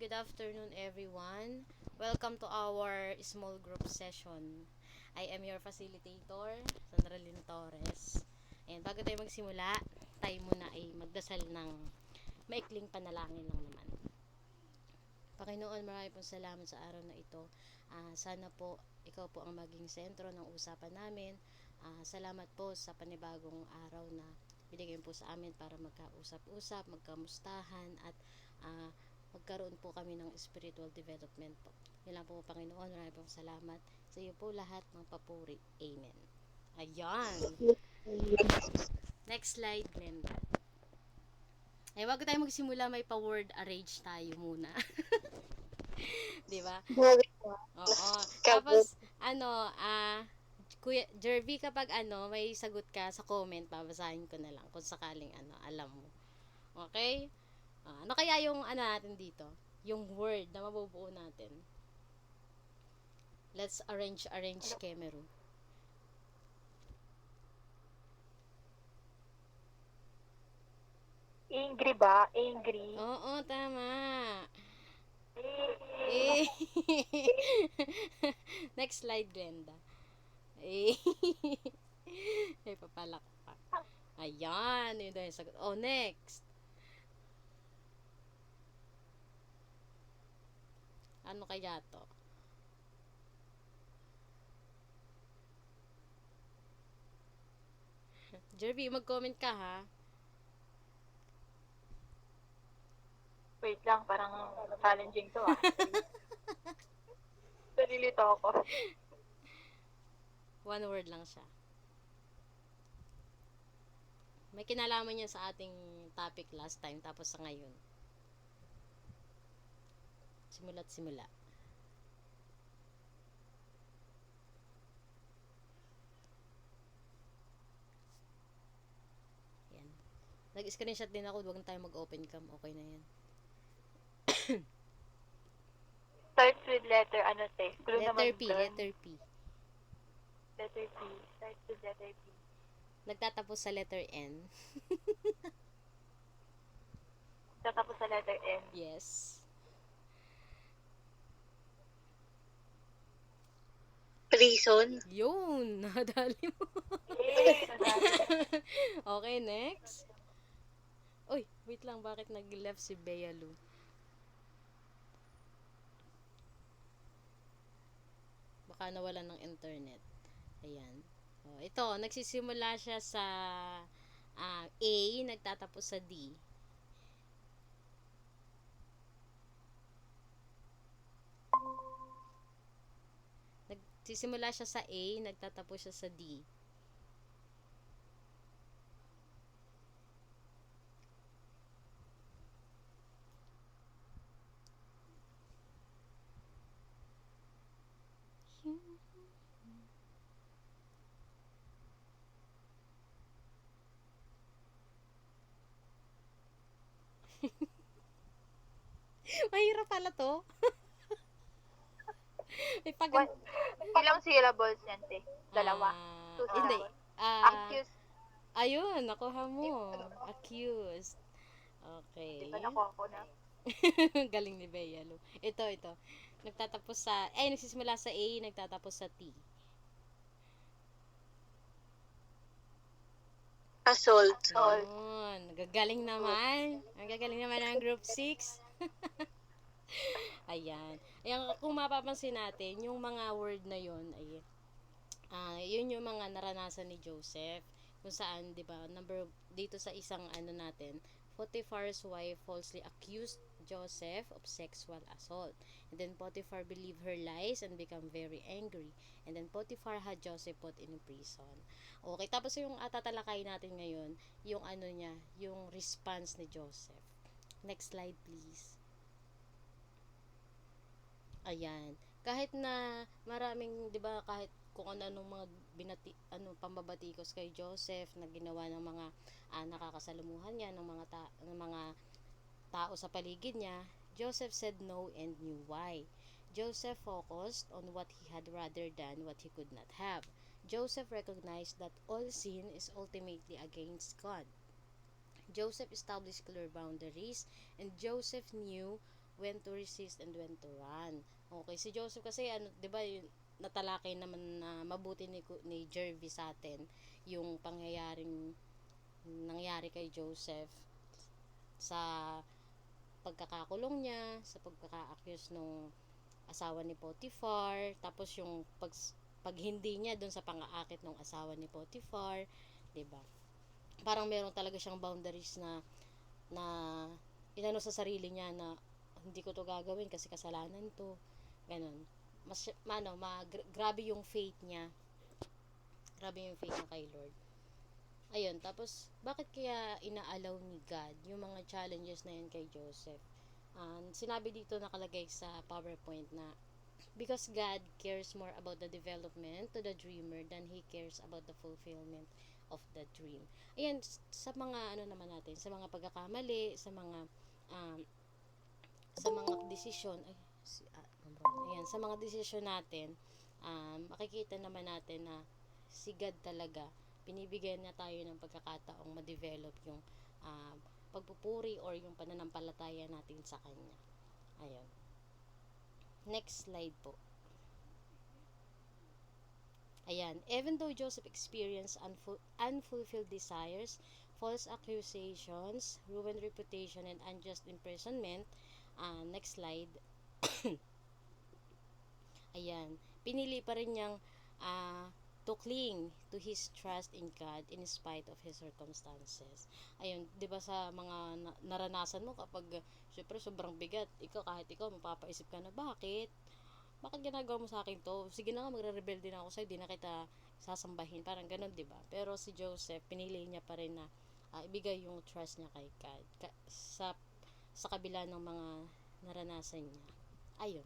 good afternoon everyone. Welcome to our small group session. I am your facilitator, Sandra Lynn Torres. And bago tayo magsimula, tayo muna ay magdasal ng maikling panalangin lang naman. Panginoon, marami pong salamat sa araw na ito. Sana po, ikaw po ang maging sentro ng usapan namin. Salamat po sa panibagong araw na binigyan po sa amin para magkausap-usap, magkamustahan at magkaroon po kami ng spiritual development po. Yun lang po, Panginoon, marami pong salamat. Sa iyo po lahat ng papuri. Amen. Ayan. Next slide, Glenda. Ay, wag tayo magsimula, may pa-word arrange tayo muna. Di ba? Oo. Tapos, Kuya Jervy, kapag may sagot ka sa comment, babasahin ko na lang kung sakaling alam mo. Okay? Ano kaya yung natin dito? Yung word na mabubuo natin. Let's arrange Kemeru. Angry ba? Angry. Oo, tama. Eh. Next slide, Glenda. May papalakpak. Ayan, yun daw yung sagot. Oh, next. Ano kaya to? Jervy, mag-comment ka ha. Wait lang, parang challenging to ah. Nalilito ako. One word lang siya. May kinalaman niya sa ating topic last time tapos sa ngayon. Simula't simula. Yan. Nag-screenshot din ako, huwag na tayo mag-open cam. Okay na yan. Starts with letter, Letter P, letter P. Letter P. Starts with letter P. Nagtatapos sa letter N. Tatapos sa letter N. Yes. Prison. Yun, nadali mo. Okay, next. Uy, wait lang, bakit nag-left si Bea Lu? Baka nawalan ng internet. Ayan. Ito, nagsisimula siya sa A, nagtatapos sa D. Nagsisimula siya sa A, nagtatapos siya sa D. Mahirap pala to. May Ilang syllables yan, te? Dalawa. Hindi. Accused. Ayun, nakuha mo. Accused. Okay. Diba nakuha ko na? Galing ni Bea Lu. Ito. Nagtatapos sa, nagsisimula sa A, nagtatapos sa T. Assault. Ayun. Nagagaling naman. Nagagaling naman ang group 6. Ayan. Ayan, kung mapapansin natin, yung mga word na yun, yun yung mga naranasan ni Joseph. Kung saan, di ba, dito sa isang natin, Potiphar's wife falsely accused Joseph of sexual assault. And then Potiphar believed her lies and become very angry. And then Potiphar had Joseph put in prison. Okay, tapos yung tatalakay natin ngayon, yung yung response ni Joseph. Next slide, please. Ayan. Kahit na maraming, 'di ba, kahit kung anong mga pambabatikos kay Joseph na ginawa ng mga nakakasalumuhan niya ng mga tao sa paligid niya, Joseph said no and knew why. Joseph focused on what he had rather than what he could not have. Joseph recognized that all sin is ultimately against God. Joseph established clear boundaries, and Joseph knew when to resist and when to run. Okay, si Joseph kasi ano, 'di ba, natalakay naman na mabuti ni Jervy sa atin yung pangyayaring nangyari kay Joseph sa pagkakakulong niya, sa pagkaka-accuse nung asawa ni Potiphar, tapos yung pag hindi niya doon sa pang-aakit ng asawa ni Potiphar, 'di ba? Parang meron talaga siyang boundaries na inano sa sarili niya na hindi ko to gagawin kasi kasalanan to. Ganun. Mas grabe yung faith niya. Grabe yung faith niya kay Lord. Ayun, tapos bakit kaya inaalaw ni God yung mga challenges na yan kay Joseph? Sinabi dito nakalagay sa PowerPoint na because God cares more about the development to the dreamer than He cares about the fulfillment of the dream. Ayan, sa mga ano naman natin, sa mga pagkakamali, um, sa mga desisyon, ayan, sa mga desisyon natin, makikita naman natin na si God talaga, binibigyan niya tayo ng pagkakataong ma-develop yung pagpupuri or yung pananampalataya natin sa Kanya. Ayan. Next slide po. Ayan. Even though Joseph experienced unfulfilled desires, false accusations, ruined reputation, and unjust imprisonment, next slide. Ayan. Pinili pa rin niyang to cling to his trust in God in spite of his circumstances. Ayun, 'di ba sa mga naranasan mo kapag syempre sobrang bigat, kahit ikaw mapapaisip ka na bakit ginagawa mo sa akin to? Sige na nga, magre-rebelde na ako sa'yo, di na kita sasambahin. Parang ganun, di ba? Pero si Joseph, pinili niya pa rin na ibigay yung trust niya kay God. Sa kabila ng mga naranasan niya. Ayun.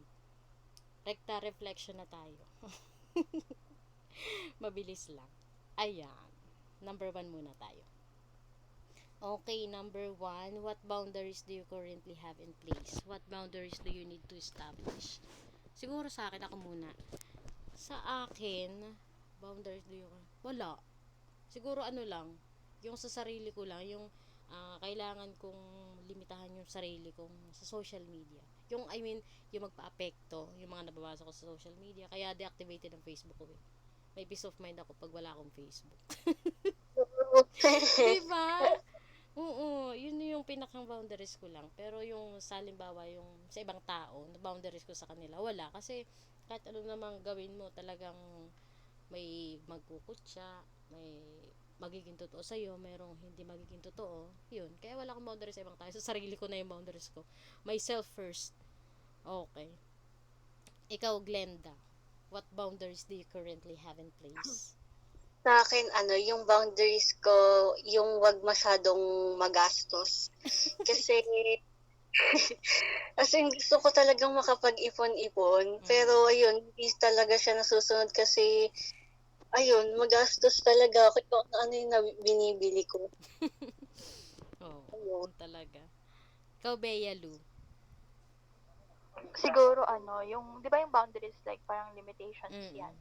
Rekta reflection na tayo. Mabilis lang. Ayan. Number 1 muna tayo. Okay, number 1, what boundaries do you currently have in place? What boundaries do you need to establish? Siguro sa akin, ako muna. Sa akin, boundaries do you... Wala. Siguro ano lang, yung sa sarili ko lang, yung kailangan kong limitahan yung sarili kong sa social media. Yung, yung magpa-apekto, yung mga nababasa ko sa social media. Kaya deactivated ang Facebook ko. May peace of mind ako pag wala akong Facebook. Diba? Oo, yun yung pinakang boundaries ko lang. Pero yung sa halimbawa, yung sa ibang tao, na boundaries ko sa kanila, wala. Kasi kahit ano namang gawin mo, talagang may magkukutya, may magiging totoo sa'yo, merong hindi magiging totoo. Yun. Kaya wala akong boundaries sa ibang tao. Sa sarili ko na yung boundaries ko. Myself first. Okay. Ikaw, Glenda, what boundaries do you currently have in place? Sa akin, yung boundaries ko, yung wag masyadong magastos. Kasi, gusto ko talagang makapag-ipon-ipon. Pero, ayun, hindi talaga siya nasusunod kasi, ayun, magastos talaga ako kung ano yung binibili ko. Oo, talaga. Ikaw, Bea Lu. Siguro yung 'di ba yung boundaries like parang limitations yan.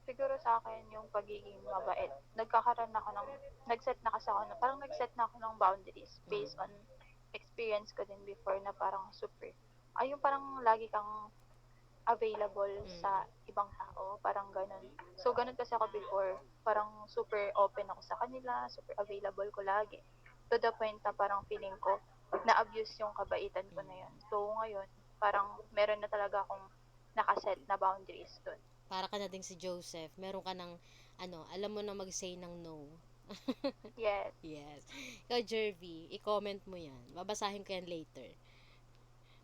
Siguro sa akin yung pagiging mabait. Nag-set na kasi ako parang nag-set na ako ng boundaries based on experience ko din before na parang yung parang lagi kang available sa ibang tao, parang ganun. So ganun kasi ako before, parang super open ako sa kanila, super available ko lagi. To the point na parang feeling ko na-abuse yung kabaitan ko na yun. So ngayon, parang meron na talaga akong nakaset na boundaries doon. Para ka na din si Joseph. Meron ka ng, alam mo na mag-say ng no. Yes. Yes. Ikaw, Jervy, i-comment mo yan. Babasahin ko yan later.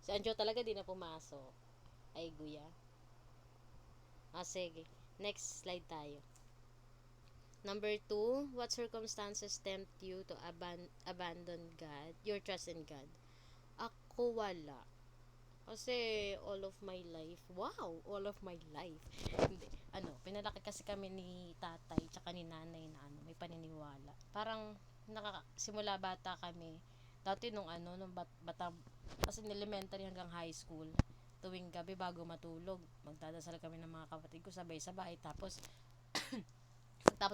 Si Anjo talaga di na pumasok. Ay, guya. Sige. Next slide tayo. Number 2, what circumstances tempt you to abandon God, your trust in God? Ako wala. Kasi all of my life, hindi, pinalaki kasi kami ni tatay tsaka ni nanay na may paniniwala. Parang simula bata kami, dati nung bata, kasi elementary hanggang high school, tuwing gabi bago matulog, magdadasal kami ng mga kapatid ko sabay-sabay, tapos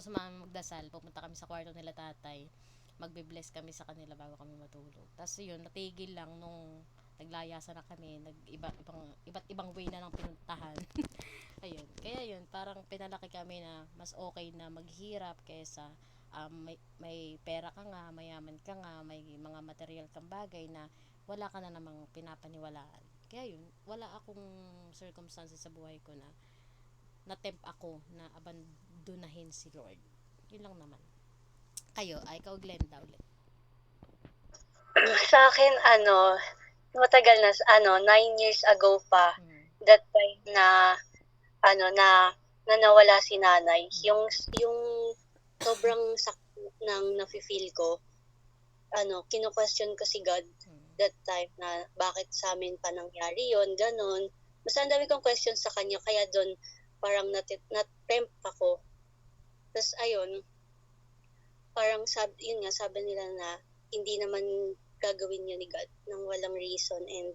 magdasal, pupunta kami sa kwarto nila tatay, magbe-bless kami sa kanila bago kami matulog. Tapos yun, natigil lang nung naglayasan na kami, iba't ibang way na ng pinuntahan. Ayun, kaya yun, parang pinalaki kami na mas okay na maghirap kaysa may pera ka nga, mayaman ka nga, may mga material kang bagay na wala ka na namang pinapaniwalaan. Kaya yun, wala akong circumstances sa buhay ko na na-tempt ako na abandonahin si Lord. Yun lang naman. Kayo, ikaw Glenda ulit. Sa akin, matagal na, 9 years ago pa, that time na, na nawala si nanay, yung sobrang sakit ng nafe-feel ko, kino-question ko si God that time na bakit sa amin pa nangyari yon, ganun. Basta ang dami kong question sa kanya, kaya doon parang na-tempt ako. Tapos ayun, parang yun nga, sabi nila na hindi naman gagawin yun ni God nang walang reason, and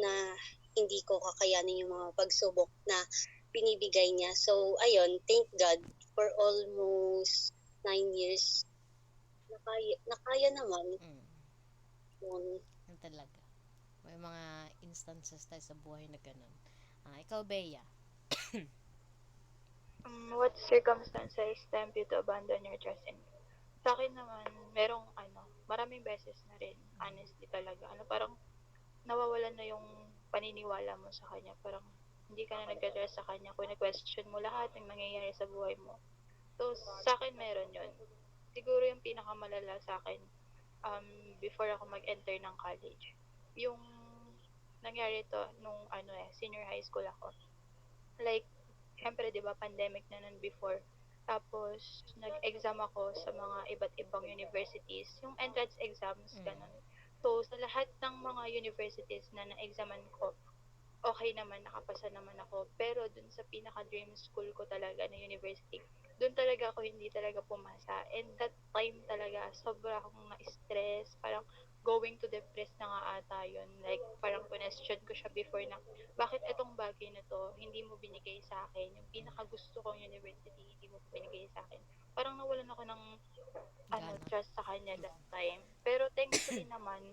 na hindi ko kakayanin yung mga pagsubok na binibigay niya. So ayun, thank God for almost 9 years. Nakaya naman. Yun talaga. May mga instances tayo sa buhay na ganun. Ikaw, Bea. What circumstances tempt you to abandon your trust in God? Sa akin naman, maraming beses na rin, honestly talaga. Parang nawawalan na yung paniniwala mo sa Kanya. Parang hindi ka na nagka-trust sa Kanya. Kung na-question mo lahat ng nangyayari sa buhay mo. So, sa akin meron yun. Siguro yung pinakamalala sa akin, before ako mag-enter ng college. Yung nangyari to nung senior high school ako. Like, syempre, di ba, pandemic na nun before. Tapos, nag-exam ako sa mga iba't ibang universities. Yung entrance exams, ganun. So, sa lahat ng mga universities na na-examan ko, okay naman, nakapasa naman ako. Pero dun sa pinaka-dream school ko talaga na university, dun talaga ako hindi talaga pumasa. And that time talaga, sobra akong na-stress. Parang going to depress na nga ata yun. Like, parang question ko siya before na, bakit itong bagay na to, hindi mo binigay sa akin? Yung pinaka-gusto kong university, hindi mo binigay sa akin. Parang nawalan ako ng trust sa kanya that time. Pero thankfully naman,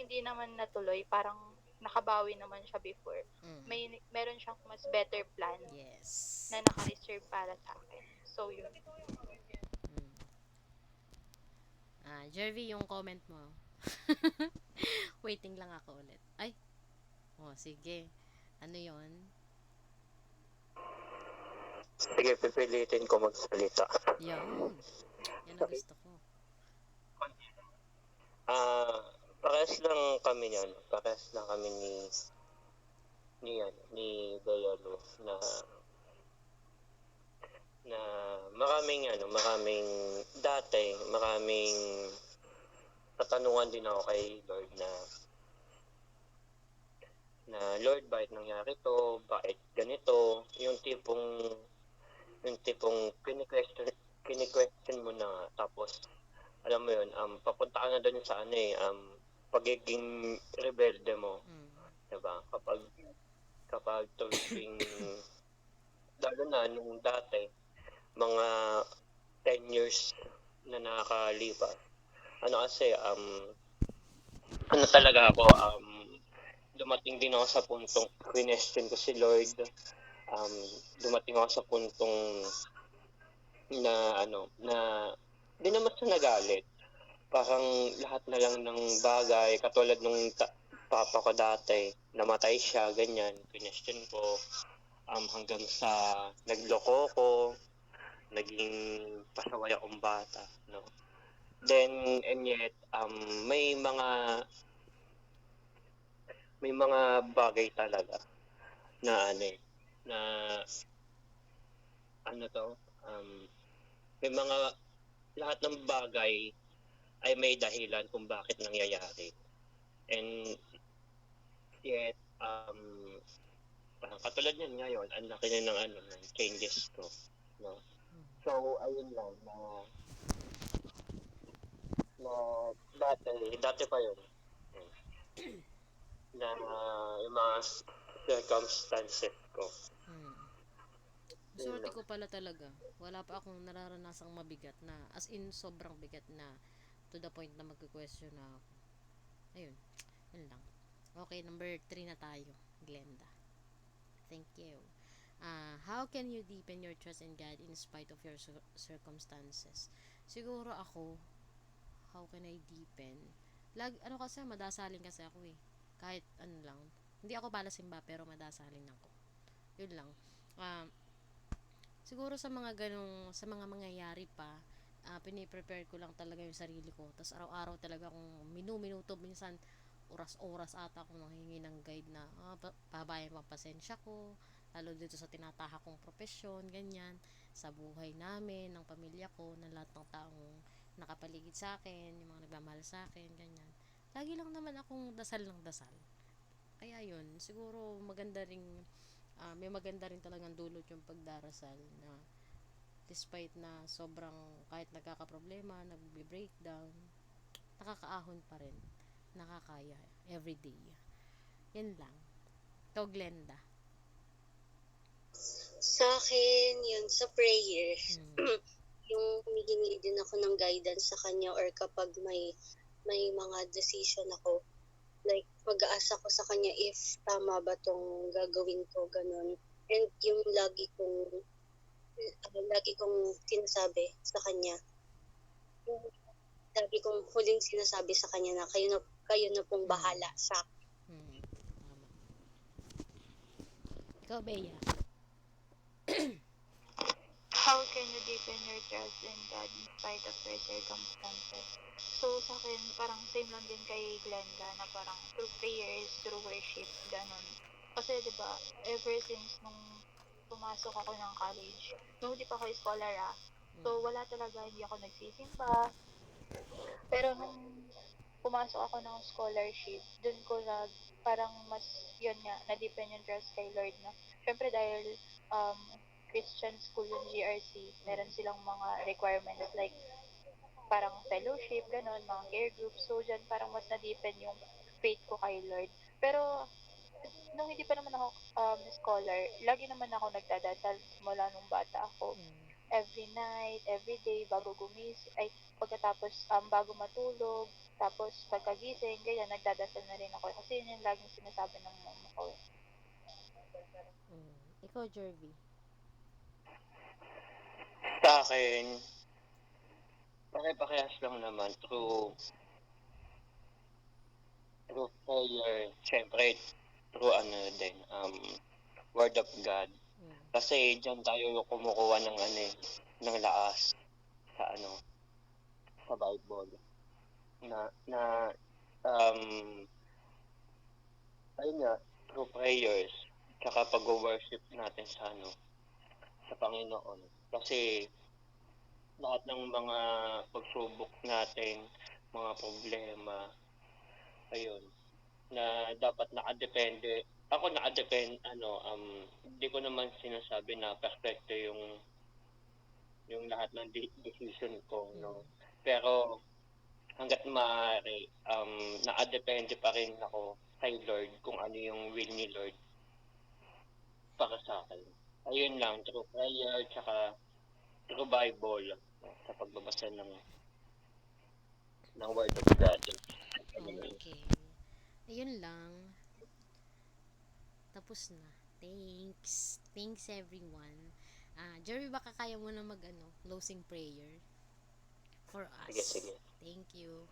hindi naman natuloy. Parang nakabawi naman siya before. Meron siyang mas better plan na naka-reserve para sa akin. So, yun. Jervy, yung comment mo. Waiting lang ako ulit. Ay. Sige. Ano yon? Sige, pipilitin ko magsalita. Yan. Yan ang gusto ko. Parehas lang kami niyan. Parehas lang kami ni Bayalo na maraming katanungan din ako kay Lord na Lord, bakit nangyari to? Bakit ganito? Yung tipong kini-question mo na, tapos alam mo yun, papunta ka na doon sa pagiging rebelde mo. Diba? Kapag tuwing lalo na nung dati, mga 10 years na nakakalipas, talaga ako, dumating din ako sa puntong question ko si Lord. Dumating ako sa puntong na di naman sa nagalit. Parang lahat na lang ng bagay, katulad nung papa ko dati, namatay siya, ganyan, question ko, hanggang sa nagloko ko, naging pasaway akong bata, no? Then, and yet, may mga bagay talaga na may mga, lahat ng bagay ay may dahilan kung bakit nangyayari. And yet, katulad yan ngayon, ang laki na ng changes ko, no? So, ayun lang na dati pa yun na yung mga circumstances ko. Swerte ko pala talaga. Wala pa akong nararanasang mabigat na, as in sobrang bigat na to the point na magke-question na ako. Ayun, yun lang. Okay, number 3 na tayo. Glenda. Thank you. How can you deepen your trust in God in spite of your circumstances? Siguro ako, how can I deepen? Ano kasi, madasalin kasi ako eh. Kahit ano lang. Hindi ako pala simba, pero madasalin ako. Yun lang. Siguro sa mga mangyayari pa, piniprepare ko lang talaga yung sarili ko. Tapos araw-araw talaga akong minuto, minsan oras-oras ata akong nanghingi ng guide na pabayan mo ang pasensya ko, lalo dito sa tinatahak kong profesyon, ganyan, sa buhay namin, ng pamilya ko, ng lahat ng taong nakapaligid sa akin, yung mga nagmamahal sa akin, ganyan. Lagi lang naman akong dasal ng dasal. Kaya yun, siguro may maganda rin talagang dulot yung pagdarasal na despite na sobrang kahit nagkakaproblema, nagbe-breakdown, nakakaahon pa rin, nakakaya everyday. Yan lang. Ikaw, Glenda. Sa akin, yun, sa prayers. Mm. Yung humihingi din ako ng guidance sa kanya or kapag may mga decision ako, like, mag-aasa ko sa kanya if tama ba tong gagawin ko, ganun. And yung lagi kong sinasabi sa kanya, yung lagi kong huling sinasabi sa kanya na kayo na pong bahala sa akin. Tama. Ikaw, Bea. How can you deepen your trust in God in spite of your circumstances? So, sa akin, parang same lang din kay Glenda na parang through prayers, through worship, ganun. Kasi, di ba, ever since nung pumasok ako ng college, nung hindi pa ako scholar so wala talaga, hindi ako nagsisimba. Pero nung pumasok ako ng scholarship, dun ko na parang mas, yun nga, na-deepen yung trust kay Lord na. Syempre dahil Christian school yung GRC, meron silang mga requirements like parang fellowship, ganun, mga care groups. So, dyan parang mas na-deepen yung faith ko kay Lord. Pero, nung hindi pa naman ako scholar, lagi naman ako nagdadasal mula nung bata ako. Every night, every day, bago pagkatapos, bago matulog, tapos pagkagising, ganyan, nagdadasal na rin ako. Kasi yun yung laging sinasabi ng mama ko. Ikaw, Jervy. Sa akin, pare-parehas lang naman through prayer, syempre through word of God. Kasi diyan tayo kumukuha ng laas sa Bible. Ayun nga, through prayers, tsaka pag-worship natin sa Panginoon. Kasi lahat ng mga pagsubok natin, mga problema, ayun, na dapat nakadepende. Ako hindi ko naman sinasabi na perfecto yung lahat ng decision ko, no. Pero hangga't maaari, nakadepende pa rin ako kay Lord kung ano yung will ni Lord para sa akin. Ayun lang, through prayer, tsaka through Bible, sa pagbabasa ng Word of God. Okay. Ayun lang. Tapos na. Thanks. Thanks, everyone. Jerry, baka kaya mo na closing prayer for us. Sige. Thank you.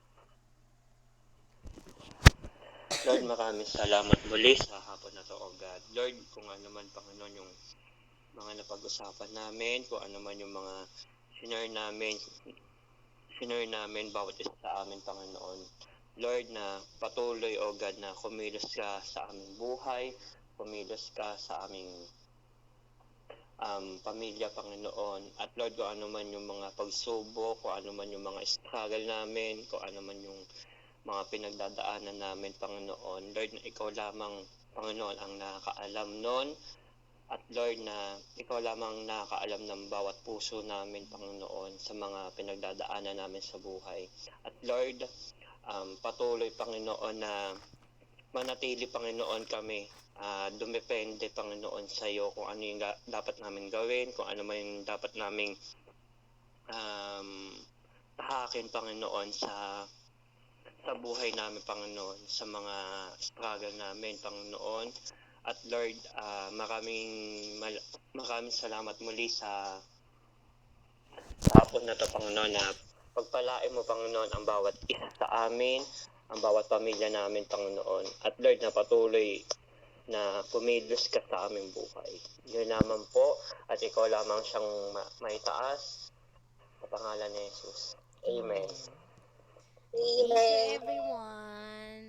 Lord, maraming salamat muli sa hapon na to, O God. Lord, kung ano man, Panginoon, yung mga napag-usapan namin, kung ano man yung mga sinare namin bawat isa sa amin, Panginoon. Lord, na patuloy, O God, na kumilos ka sa aming buhay, kumilos ka sa aming pamilya, Panginoon. At Lord, kung ano man yung mga pagsubok, kung ano man yung mga struggle namin, kung ano man yung mga pinagdadaanan namin, Panginoon. Lord, na ikaw lamang, Panginoon, ang nakakaalam nun. At Lord, na ikaw lamang nakakaalam ng bawat puso namin, Panginoon, sa mga pinagdadaanan namin sa buhay. At Lord, patuloy, Panginoon, na manatili, Panginoon, kami. Dumepende, Panginoon, sa iyo kung ano yung dapat namin gawin, kung ano man yung dapat naming tahakin, Panginoon, sa sa buhay namin, Panginoon, sa mga struggle namin, Panginoon. At Lord, maraming salamat muli sa hapon na to, Panginoon, na pagpalain mo, Panginoon, ang bawat isa sa amin, ang bawat pamilya namin, Panginoon. At Lord, na patuloy na pumilos ka sa aming buhay. Yun naman po, at ikaw lamang siyang maitaas sa pangalan ni Jesus. Amen. Thank you, Amen. everyone.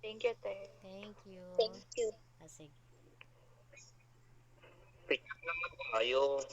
Thank you, Te. Thank you. Thank you. Sige. Picture naman tayo.